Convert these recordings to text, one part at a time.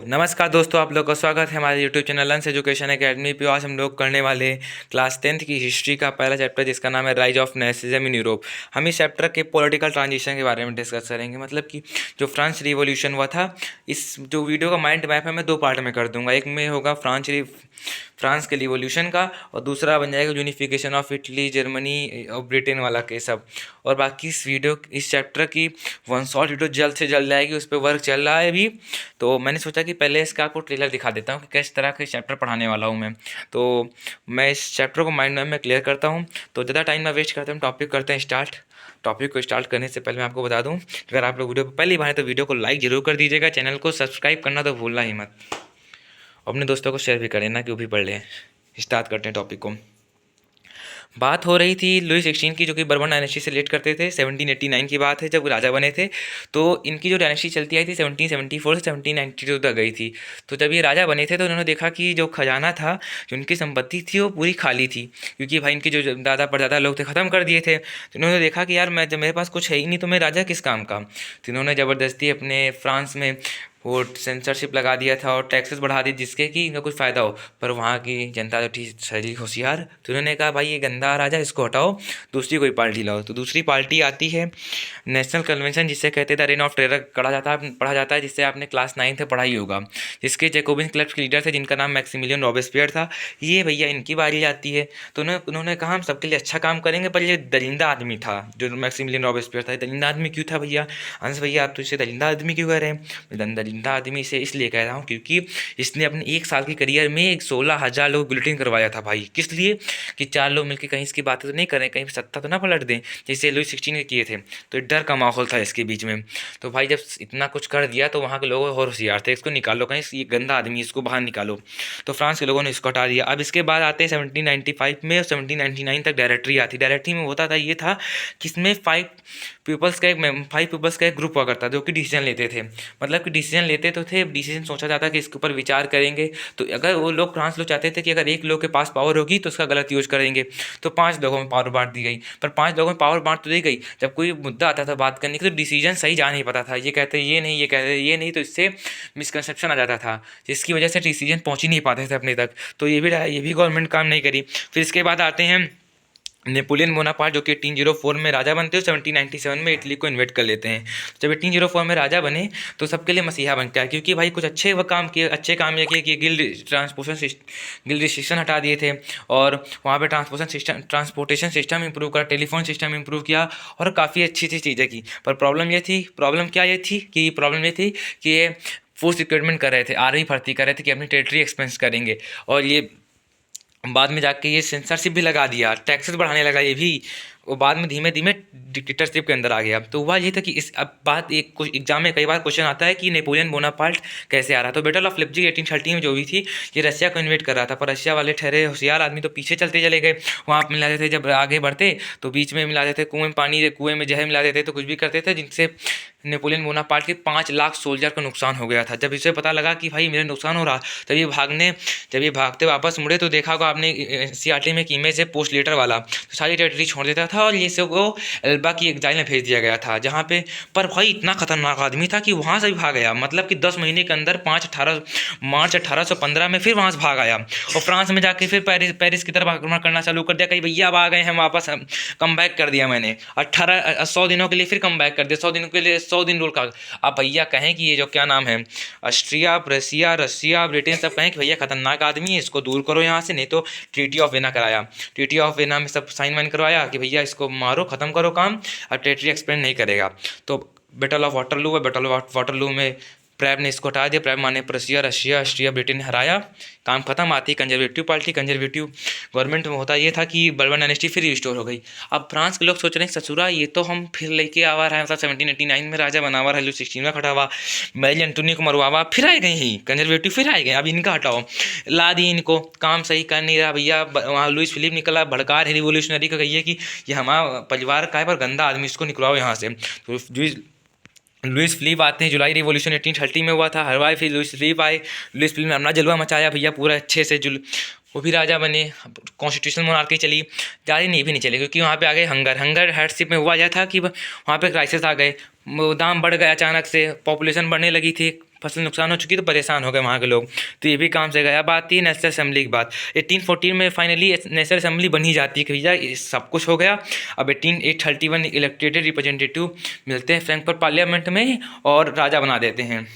नमस्कार दोस्तों, आप लोग का स्वागत है हमारे YouTube channel lens education academy पे। आज हम लोग करने वाले क्लास 10th की हिस्ट्री का पहला चैप्टर जिसका नाम है rise of nationalism in Europe. हम इस चैप्टर के पॉलिटिकल ट्रांजिशन के बारे में डिस्कस करेंगे, मतलब कि जो फ्रांस रिवॉल्यूशन हुआ था। इस जो वीडियो का माइंड मैप है मैं दो पार्ट में कर दूंगा। एक में होगा फ्रांस के रिवॉल्यूशन का, और दूसरा बन जाएगा यूनिफिकेशन ऑफ इटली, जर्मनी और ब्रिटेन वाला के सब। और बाकी इस चैप्टर की वन शॉट वीडियो जल्द से जल्द आएगी, उस पर वर्क चल रहा है अभी। तो मैंने सोचा कि पहले इसका आपको ट्रेलर दिखा देता हूँ कि किस तरह के चैप्टर पढ़ाने वाला हूँ मैं। तो मैं इस चैप्टर को माइंड मैप में क्लियर करता हूँ। तो ज़्यादा टाइम ना वेस्ट करते हैं, टॉपिक करते हैं स्टार्ट। टॉपिक को स्टार्ट करने से पहले मैं आपको बता दूँ, अगर आप लोग वीडियो पर पहली बार हैं तो वीडियो को लाइक जरूर कर दीजिएगा, चैनल को सब्सक्राइब करना तो भूलना ही मत। अपने दोस्तों को शेयर भी करें ना कि वो भी पढ़ लें। स्टार्ट करते हैं टॉपिक को। बात हो रही थी लुई 16 की, जो कि बर्बन डायनेस्टी से रिलेट करते थे। 1789 की बात है जब राजा बने थे। तो इनकी जो डायनेस्टी चलती आई थी 1774 से 1792 तक गई थी। तो जब ये राजा बने थे तो उन्होंने देखा कि जो खजाना था, जो उनकी संपत्ति थी, वो पूरी खाली थी, क्योंकि भाई इनके जो दादा परदादा लोग थे ख़त्म कर दिए थे। तो इन्होंने देखा कि यार मैं जब मेरे पास कुछ है ही नहीं तो मैं राजा किस काम का। तो इन्होंने ज़बरदस्ती अपने फ्रांस में वो सेंसरशिप लगा दिया था और टैक्सेस बढ़ा दिए, जिसके कि इनका कुछ फ़ायदा हो। पर वहाँ की जनता तो ठीक सही होशियार, तो उन्होंने कहा भाई ये गंदा राजा, इसको हटाओ, दूसरी कोई पार्टी लाओ। तो दूसरी पार्टी आती है नेशनल कन्वेंशन, जिसे कहते थे रेन ऑफ टेरर पढ़ा जाता है, जिससे आपने क्लास 9 में पढ़ाई होगा। जिसके जैकोबिन क्लब के लीडर थे जिनका नाम मैक्सिमिलियन रॉबेस्पियर था। ये भैया इनकी बारी आती है। तो उन्होंने कहा हम सबके लिए अच्छा काम करेंगे, पर ये दरिंदा आदमी था जो मैक्सिमिलियन रॉबेस्पियर था। दरिंदा आदमी क्यों था भैया? अंश भैया आप तो इसे दरिंदा आदमी क्यों कह रहे हैं? दरिंदा आदमी से इसलिए कह रहा हूँ क्योंकि इसने अपने 1 साल की करियर में 16,000 लोग बुलेटिन करवाया था भाई। किस लिए? कि 4 लोग मिलकर कहीं इसकी बातें तो नहीं करें, कहीं सत्ता तो ना पलट दें, जैसे लुई 16 के किए थे। तो डर का माहौल था इसके बीच में। तो भाई जब इतना कुछ कर दिया तो वहाँ के लोग और होशियार थे, इसको निकालो कहीं, ये गंदा आदमी, इसको बाहर निकालो। तो फ्रांस के लोगों ने इसको हटा दिया। अब इसके बाद आते हैं 1795 में, और 1799 तक डायरेक्टरी आती। डायरेक्टरी में होता था ये था कि इसमें 5 पीपल्स का एक ग्रुप हुआ करता जो कि डिसीजन लेते थे। मतलब कि डिसीजन लेते तो थे, डिसीजन सोचा जाता कि इसके ऊपर विचार करेंगे। तो अगर वो लोग, फ्रांस लोग चाहते थे कि अगर एक लोग के पास पावर होगी तो उसका गलत यूज करेंगे, तो 5 लोगों में पावर बांट दी गई। पर 5 लोगों में पावर बांट तो दी गई, जब कोई मुद्दा आता था बात करने की तो डिसीजन सही जा नहीं पाता था। ये कहते ये नहीं, ये कहते ये नहीं, तो इससे मिसकंसेप्शन आ जाता था, जिसकी वजह से डिसीजन पहुंच ही नहीं पाते थे अपने तक। तो ये भी गवर्नमेंट काम नहीं करी। फिर इसके बाद आते हैं नेपोलियन बोनापार्ट, जो कि 1804 में राजा बनते हैं, 1797 में इटली को इन्वेट कर लेते हैं। जब 1804 में राजा बने तो सबके लिए मसीहा बनता है, क्योंकि भाई कुछ अच्छे काम ये किए कि गिल्ड रिस्ट्रिक्शन हटा दिए थे, और वहाँ पे ट्रांसपोर्टेशन सिस्टम इंप्रूव करा, टेलीफोन सिस्टम इंप्रूव किया, और काफ़ी अच्छी अच्छी चीज़ें की। पर प्रॉब्लम ये थी कि ये फोर्स रिक्रूटमेंट कर रहे थे, आर्मी भर्ती कर रहे थे कि अपनी टेरिटरी एक्सपेंस करेंगे। और ये बाद में जाके ये सेंसरशिप भी लगा दिया, टैक्सेस बढ़ाने लगा ये भी। वो बाद में धीमे धीमे डिक्टेटरशिप के अंदर आ गया। तो हुआ ये था कि इस अब बात एक कुछ एग्जाम में कई बार क्वेश्चन आता है कि नेपोलियन बोनापार्ट कैसे आ रहा। तो बैटल ऑफ लिप्जिग 1830 में जो हुई थी, ये रशिया को इन्वेट कर रहा था, पर रशिया वाले ठहरे होशियार आदमी तो पीछे चलते चले गए। वहाँ पर मिला देते, जब आगे बढ़ते तो बीच में मिला देते कुएं में जहर मिला देते, तो कुछ भी करते थे, जिनसे नेपोलियन बोनापार्ट के 5 लाख सोल्जर का नुकसान हो गया था। जब इसे पता लगा कि भाई मेरा नुकसान हो रहा, जब ये भागते वापस मुड़े तो देखा होगा आपने एनसीईआरटी में एक इमेज है पोस्ट लेटर वाला, तो सारी टेरिटरी छोड़ देता था और ये सब को एल्बा की एग्जाइल में भेज दिया गया था, जहाँ पे पर भाई इतना खतरनाक आदमी था कि वहाँ से भी भाग गया। मतलब कि 10 महीने के अंदर मार्च 1815 में फिर वहाँ से भाग आया, और फ्रांस में जाके फिर पेरिस की तरफ आक्रमण करना चालू कर दिया। कहीं भैया अब आ गए हैं वापस, कम बैक कर दिया मैंने। 100 दिनों के लिए फिर कम बैक कर दिया, 100 दिनों के लिए 100 दिन रूल का। अब भैया कहें कि ये जो क्या नाम है, ऑस्ट्रिया, रसिया, ब्रिटेन, सब कहें कि भैया खतरनाक आदमी है, इसको दूर करो यहाँ से, नहीं तो ट्रीटी ऑफ वेना कराया। ट्रीटी ऑफ वेना में सब साइन वाइन करवाया कि भैया इसको मारो, ख़त्म करो काम, अब टेरिटरी एक्सपेंड नहीं करेगा। तो बैटल ऑफ वाटरलू में प्रेब ने इसको हटा दिया। प्रेब माने प्रशिया, रशिया, ऑस्ट्रिया, ब्रिटेन ने हराया, काम खत्म। आती कंजर्वेटिव पार्टी, कंजर्वेटिव गवर्नमेंट में होता ये था कि बर्बन डायनेस्टी फिर रिस्टोर हो गई। अब फ्रांस के लोग सोच रहे हैं ससुरा ये तो हम फिर लेके आवा रहा है, मतलब 1789 में राजा बनावा रहा है, 16 में खटावा, मैरी एंटोनी को मरवावा, फिर आए गए ही कंजर्वेटिव, फिर आए गए, अब इनका हटाओ, ला दी इनको, काम सही कर नहीं रहा भैया। वहाँ लुइस फिलिप निकला, भड़का है रिवोल्यूशनरी का, कहिए कि ये हमारा परिवार का है पर गंदा आदमी, इसको निकलवाओ यहाँ से। तो लुइस फिलिप आते हैं, जुलाई रिवॉल्यूशन 1830 में हुआ था, हरवाई। फिर लुइस फिलिप आए, लुइस फिलिप ने अपना जलवा मचाया भैया पूरा अच्छे से, वो भी राजा बने, कॉन्स्टिट्यूशनल मोनार्की चली। ज़्यादा नहीं भी नहीं चली, क्योंकि वहाँ पे आ गए हंगर हेडशिप में हुआ यह था कि वहाँ पे क्राइसिस आ गए, दाम बढ़ गए अचानक से, पॉपुलेशन बढ़ने लगी थी, फसल नुकसान हो चुकी तो परेशान हो गए वहाँ के लोग, तो ये भी काम से गया। बात थी नेशनल असेंबली की बात। 1814 में फाइनली नेशनल असेंबली बन ही जाती है कि भैया ये सब कुछ हो गया। अब 1831 इलेक्टेड रिप्रेजेंटेटिव मिलते हैं फ्रैंकफर्ट पार्लियामेंट में और राजा बना देते हैं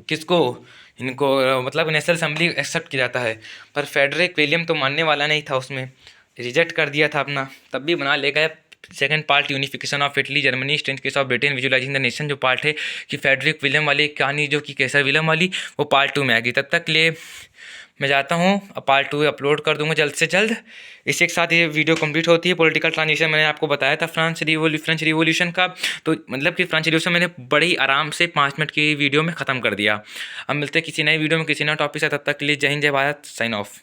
किसको, इनको, मतलब नेशनल असेंबली एक्सेप्ट किया जाता है। पर फेडरिक विलियम तो मानने वाला नहीं था, उसमें रिजेक्ट कर दिया था अपना, तब भी बना ले गए। Second part unification of Italy Germany strength case of Britain visualising the nation, जो पार्ट है कि फेडरिक विलियम वाली कहानी जो कि केसर विलियम वाली, वो पार्ट 2 में आ गई। तब तक के लिए मैं जाता हूँ, अब पार्ट 2 अपलोड कर दूंगा जल्द से जल्द। इसी के साथ ये वीडियो कंप्लीट होती है। पॉलिटिकल ट्रांजिशन मैंने आपको बताया था फ्रेंच रिवॉल्यूशन का, तो मतलब कि फ्रेंच रिवॉल्यूशन मैंने बड़े ही आराम से 5 मिनट की वीडियो में ख़त्म कर दिया। अब मिलते हैं किसी नई वीडियो में किसी नए टॉपिक से, तब तक के लिए जय हिंद जय भारत, साइन ऑफ।